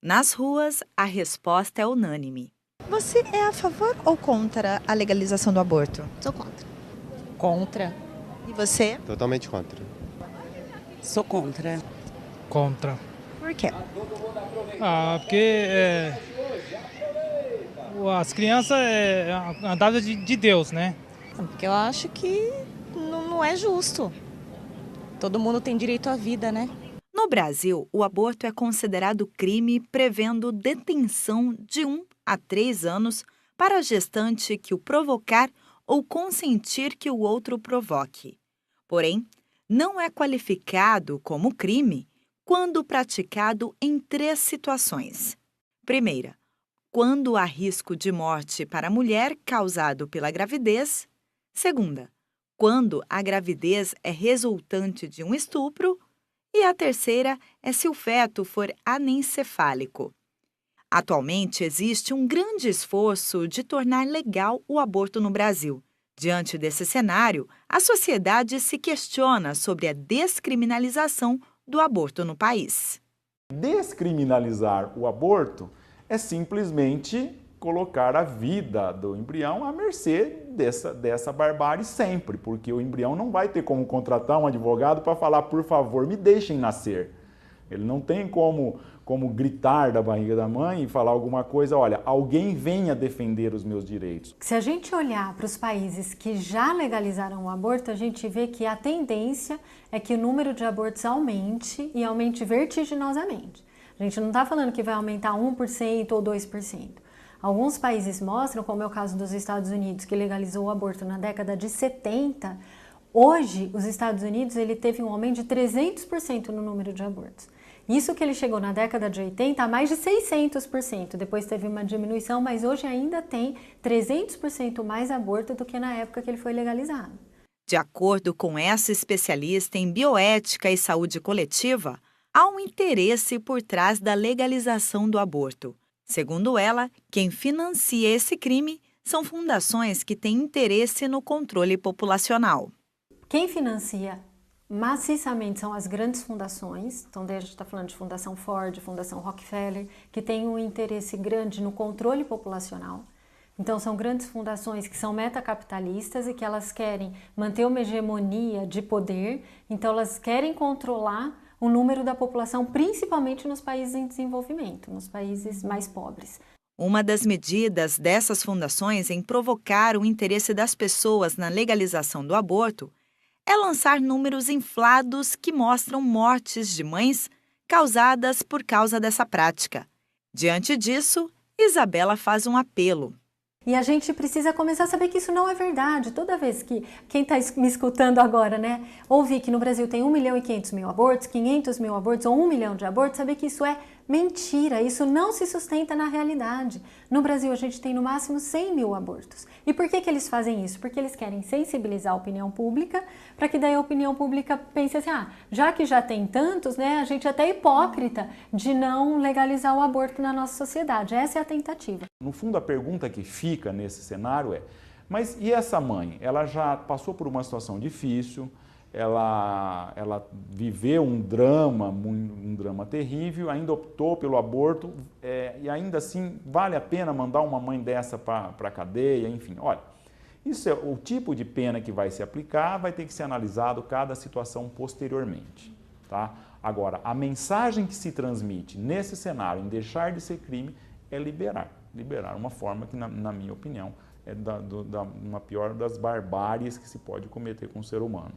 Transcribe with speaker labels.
Speaker 1: Nas ruas, a resposta é unânime.
Speaker 2: Você é a favor ou contra a legalização do aborto?
Speaker 3: Sou contra.
Speaker 4: Contra.
Speaker 2: E você?
Speaker 5: Totalmente contra.
Speaker 4: Sou contra.
Speaker 6: Contra.
Speaker 2: Por quê?
Speaker 6: Porque as crianças é a dádiva de Deus, né?
Speaker 4: Porque eu acho que não é justo. Todo mundo tem direito à vida, né?
Speaker 1: No Brasil, o aborto é considerado crime, prevendo detenção de 1 a 3 anos para a gestante que o provocar ou consentir que o outro provoque. Porém, não é qualificado como crime quando praticado em 3 situações. Primeira, quando há risco de morte para a mulher causado pela gravidez. Segunda, quando a gravidez é resultante de um estupro. E a terceira é se o feto for anencefálico. Atualmente, existe um grande esforço de tornar legal o aborto no Brasil. Diante desse cenário, a sociedade se questiona sobre a descriminalização do aborto no país.
Speaker 7: Descriminalizar o aborto é simplesmente colocar a vida do embrião à mercê dessa barbárie sempre, porque o embrião não vai ter como contratar um advogado para falar, por favor, me deixem nascer. Ele não tem como gritar da barriga da mãe e falar alguma coisa, olha, alguém venha defender os meus direitos.
Speaker 8: Se a gente olhar para os países que já legalizaram o aborto, a gente vê que a tendência é que o número de abortos aumente e aumente vertiginosamente. A gente não está falando que vai aumentar 1% ou 2%. Alguns países mostram, como é o caso dos Estados Unidos, que legalizou o aborto na década de 70. Hoje, os Estados Unidos ele teve um aumento de 300% no número de abortos. Isso que ele chegou na década de 80 a mais de 600%. Depois teve uma diminuição, mas hoje ainda tem 300% mais aborto do que na época que ele foi legalizado.
Speaker 1: De acordo com essa especialista em bioética e saúde coletiva, há um interesse por trás da legalização do aborto. Segundo ela, quem financia esse crime são fundações que têm interesse no controle populacional.
Speaker 8: Quem financia maciçamente são as grandes fundações, então daí a gente está falando de Fundação Ford, Fundação Rockefeller, que tem um interesse grande no controle populacional. Então são grandes fundações que são metacapitalistas e que elas querem manter uma hegemonia de poder, então elas querem controlar o número da população, principalmente nos países em desenvolvimento, nos países mais pobres.
Speaker 1: Uma das medidas dessas fundações em provocar o interesse das pessoas na legalização do aborto é lançar números inflados que mostram mortes de mães causadas por causa dessa prática. Diante disso, Isabela faz um apelo.
Speaker 8: E a gente precisa começar a saber que isso não é verdade. Toda vez que quem está me escutando agora, né, ouvir que no Brasil tem 1.500.000 abortos, 500.000 abortos ou 1 milhão de abortos, saber que isso é mentira, isso não se sustenta na realidade. No Brasil a gente tem no máximo 100.000 abortos. E por que eles fazem isso? Porque eles querem sensibilizar a opinião pública, para que daí a opinião pública pense assim, já que já tem tantos, né, a gente até é hipócrita de não legalizar o aborto na nossa sociedade. Essa é a tentativa.
Speaker 7: No fundo, a pergunta que fica nesse cenário é, mas e essa mãe? Ela já passou por uma situação difícil, ela viveu um drama terrível, ainda optou pelo aborto e ainda assim vale a pena mandar uma mãe dessa para a cadeia, enfim, olha, isso é o tipo de pena que vai se aplicar, vai ter que ser analisado cada situação posteriormente, tá? Agora, a mensagem que se transmite nesse cenário, em deixar de ser crime, é liberar uma forma que, na minha opinião, é uma pior das barbáries que se pode cometer com o ser humano.